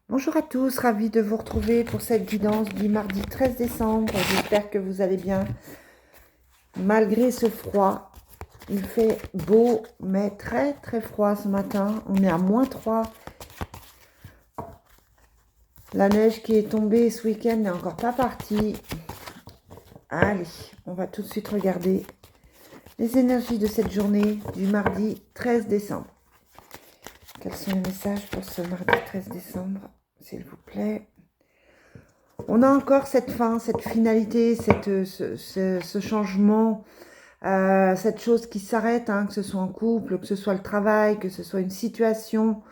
Bonjour à tous, ravi de vous retrouver pour cette guidance du mardi 13 décembre. J'espère que vous allez bien. Malgré ce froid, il fait beau mais très très froid ce matin. On est à -3. La neige qui est tombée ce week-end n'est encore pas partie. Allez, on va tout de suite regarder les énergies de cette journée du mardi 13 décembre. Quels sont les messages pour ce mardi 13 décembre, s'il vous plaît? On a encore cette fin, cette finalité, ce changement, cette chose qui s'arrête, hein, que ce soit en couple, que ce soit le travail, que ce soit une situation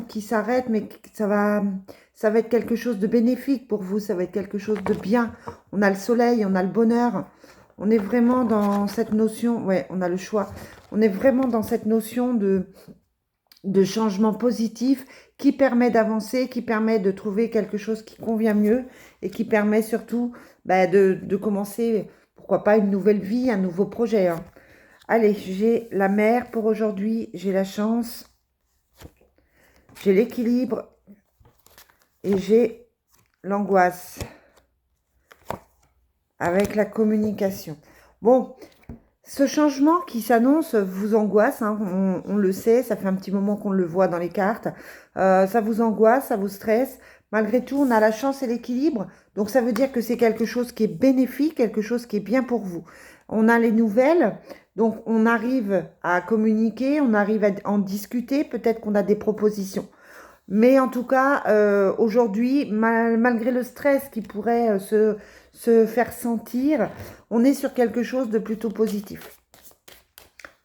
qui s'arrête, mais ça va être quelque chose de bénéfique pour vous, ça va être quelque chose de bien. On a le soleil, on a le bonheur, on est vraiment dans cette notion, ouais, on a le choix, on est vraiment dans cette notion de changement positif qui permet d'avancer, qui permet de trouver quelque chose qui convient mieux et qui permet surtout de commencer, pourquoi pas, une nouvelle vie, un nouveau projet, hein. Allez, j'ai la mer pour aujourd'hui, j'ai la chance, j'ai l'équilibre et j'ai l'angoisse avec la communication. Bon, ce changement qui s'annonce vous angoisse, hein, on le sait, ça fait un petit moment qu'on le voit dans les cartes. Ça vous angoisse, ça vous stresse. Malgré tout, on a la chance et l'équilibre. Donc ça veut dire que c'est quelque chose qui est bénéfique, quelque chose qui est bien pour vous. On a les nouvelles, donc on arrive à communiquer, on arrive à en discuter, peut-être qu'on a des propositions. Mais en tout cas, aujourd'hui, malgré le stress qui pourrait se faire sentir, on est sur quelque chose de plutôt positif.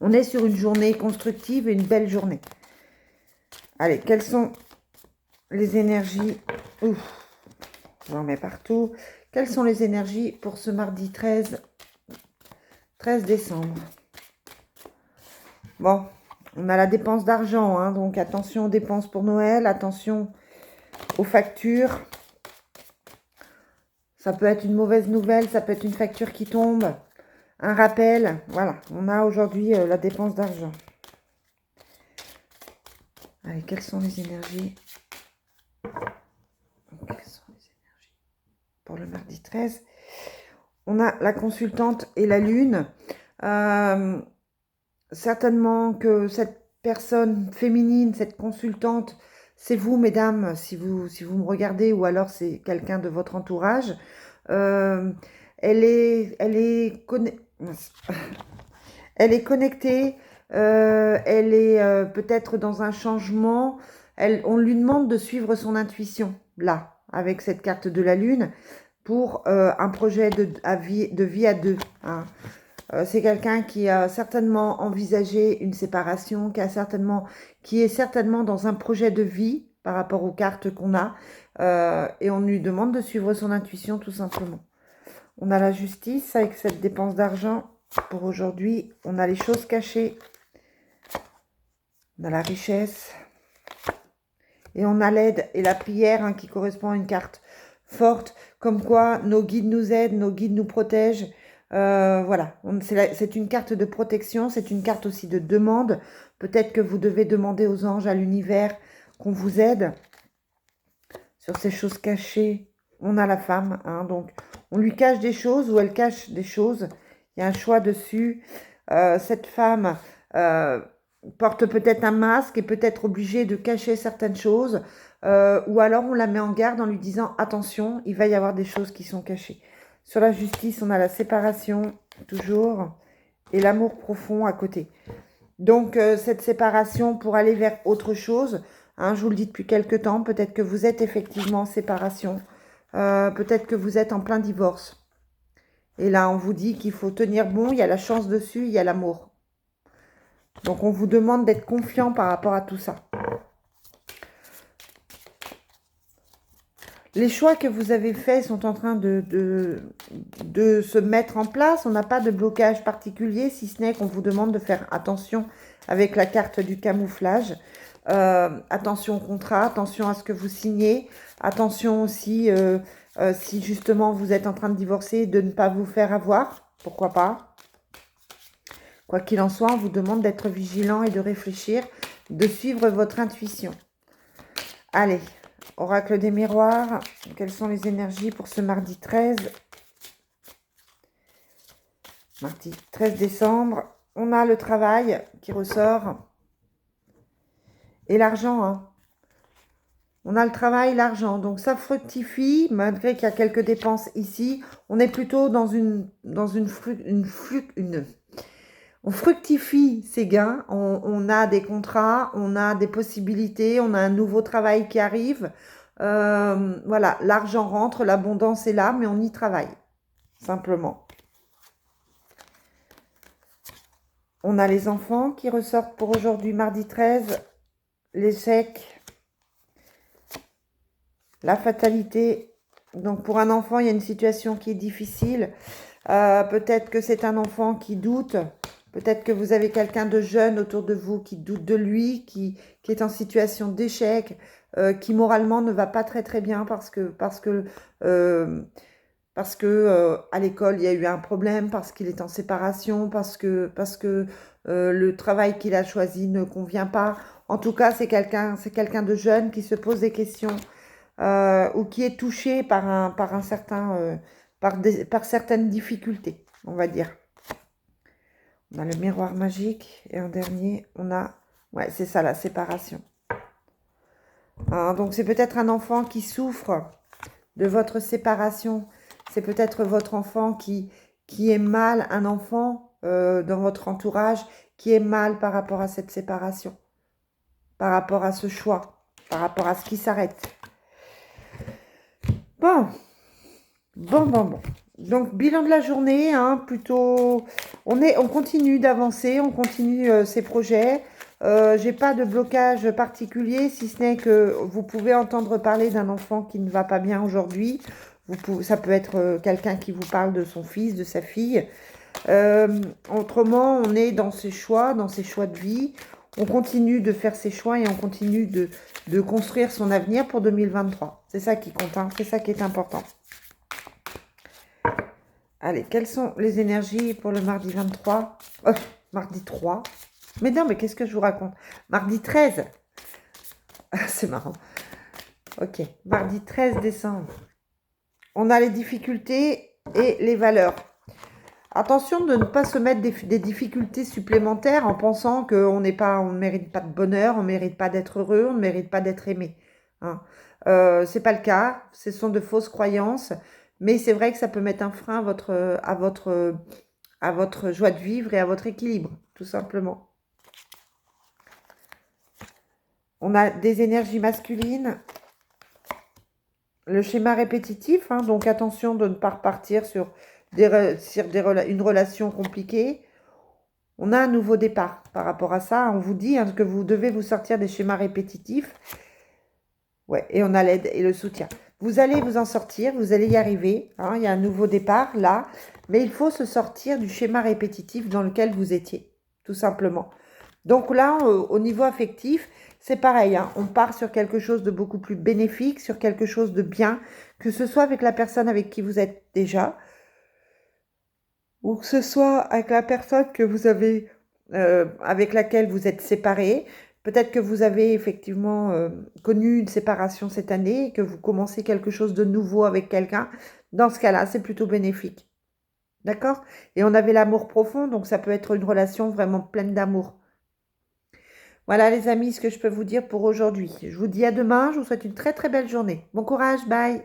On est sur une journée constructive et une belle journée. Allez, quelles sont les énergies? Ouf, j'en mets partout. Quelles sont les énergies pour ce mardi 13 décembre? Bon, on a la dépense d'argent, hein, donc attention aux dépenses pour Noël, attention aux factures. Ça peut être une mauvaise nouvelle, ça peut être une facture qui tombe, un rappel. Voilà, on a aujourd'hui la dépense d'argent. Allez, quelles sont les énergies? Quelles sont les énergies pour le mardi 13? On a la consultante et la lune. Certainement que cette personne féminine, cette consultante, c'est vous, mesdames, si vous me regardez, ou alors c'est quelqu'un de votre entourage. Elle est connectée, elle est peut-être dans un changement. On lui demande de suivre son intuition, là, avec cette carte de la lune, pour un projet de vie à deux, hein. C'est quelqu'un qui a certainement envisagé une séparation, qui est certainement dans un projet de vie par rapport aux cartes qu'on a, et on lui demande de suivre son intuition tout simplement. On a la justice avec cette dépense d'argent pour aujourd'hui. On a les choses cachées, on a la richesse, et on a l'aide et la prière, hein, qui correspond à une carte forte, comme quoi nos guides nous aident, nos guides nous protègent. Voilà, c'est une carte de protection, c'est une carte aussi de demande. Peut-être que vous devez demander aux anges, à l'univers, qu'on vous aide sur ces choses cachées. On a la femme, hein, donc on lui cache des choses ou elle cache des choses. Il y a un choix dessus. Cette femme porte peut-être un masque et peut-être obligée de cacher certaines choses. Ou alors on la met en garde en lui disant « Attention, il va y avoir des choses qui sont cachées ». Sur la justice, on a la séparation, toujours, et l'amour profond à côté. Donc, cette séparation pour aller vers autre chose, hein, je vous le dis depuis quelques temps, peut-être que vous êtes effectivement en séparation, peut-être que vous êtes en plein divorce. Et là, on vous dit qu'il faut tenir bon, il y a la chance dessus, il y a l'amour. Donc, on vous demande d'être confiant par rapport à tout ça. Les choix que vous avez faits sont en train de se mettre en place. On n'a pas de blocage particulier, si ce n'est qu'on vous demande de faire attention avec la carte du camouflage. Attention au contrat, attention à ce que vous signez. Attention aussi, si justement vous êtes en train de divorcer, de ne pas vous faire avoir. Pourquoi pas? Quoi qu'il en soit, on vous demande d'être vigilant et de réfléchir, de suivre votre intuition. Allez, oracle des miroirs. Quelles sont les énergies pour ce mardi 13? Mardi 13 décembre. On a le travail qui ressort. Et l'argent, hein. On a le travail, l'argent. Donc ça fructifie, malgré qu'il y a quelques dépenses ici. On est plutôt on fructifie ses gains. On a des contrats, on a des possibilités, on a un nouveau travail qui arrive. Voilà, l'argent rentre, l'abondance est là, mais on y travaille, simplement. On a les enfants qui ressortent pour aujourd'hui, mardi 13. L'échec, la fatalité. Donc pour un enfant, il y a une situation qui est difficile. Peut-être que c'est un enfant qui doute. Peut-être que vous avez quelqu'un de jeune autour de vous qui doute de lui, qui est en situation d'échec, qui moralement ne va pas très très bien parce que à l'école il y a eu un problème, parce qu'il est en séparation, parce que le travail qu'il a choisi ne convient pas. En tout cas, c'est quelqu'un de jeune qui se pose des questions ou qui est touché par certaines difficultés, on va dire. On a le miroir magique et en dernier, on a, ouais, c'est ça, la séparation. Donc c'est peut-être un enfant qui souffre de votre séparation. C'est peut-être votre enfant qui est mal, un enfant dans votre entourage qui est mal par rapport à cette séparation, par rapport à ce choix, par rapport à ce qui s'arrête. Bon. Donc, bilan de la journée, hein, plutôt... On continue d'avancer, on continue ces projets. J'ai pas de blocage particulier, si ce n'est que vous pouvez entendre parler d'un enfant qui ne va pas bien aujourd'hui. Ça peut être quelqu'un qui vous parle de son fils, de sa fille. Autrement, on est dans ses choix de vie. On continue de faire ses choix et on continue de construire son avenir pour 2023. C'est ça qui compte, hein, c'est ça qui est important. Allez, quelles sont les énergies pour le mardi 23 mardi 3. Mais non, mais qu'est-ce que je vous raconte? Mardi 13. C'est marrant. Ok, mardi 13 décembre. On a les difficultés et les valeurs. Attention de ne pas se mettre des difficultés supplémentaires en pensant qu'on ne mérite pas de bonheur, on ne mérite pas d'être heureux, on ne mérite pas d'être aimé. Hein. C'est pas le cas, ce sont de fausses croyances, mais c'est vrai que ça peut mettre un frein à votre joie de vivre et à votre équilibre, tout simplement. On a des énergies masculines, le schéma répétitif, hein, donc attention de ne pas repartir sur une relation compliquée. On a un nouveau départ par rapport à ça. On vous dit hein, que vous devez vous sortir des schémas répétitifs. Ouais, et on a l'aide et le soutien. Vous allez vous en sortir, vous allez y arriver. Hein, il y a un nouveau départ là. Mais il faut se sortir du schéma répétitif dans lequel vous étiez, tout simplement. Donc là, au niveau affectif, c'est pareil. Hein, on part sur quelque chose de beaucoup plus bénéfique, sur quelque chose de bien, que ce soit avec la personne avec qui vous êtes déjà, ou que ce soit avec la personne que vous avez, avec laquelle vous êtes séparés. Peut-être que vous avez effectivement connu une séparation cette année et que vous commencez quelque chose de nouveau avec quelqu'un. Dans ce cas-là, c'est plutôt bénéfique. D'accord? Et on avait l'amour profond, donc ça peut être une relation vraiment pleine d'amour. Voilà les amis, ce que je peux vous dire pour aujourd'hui. Je vous dis à demain, je vous souhaite une très très belle journée. Bon courage, bye!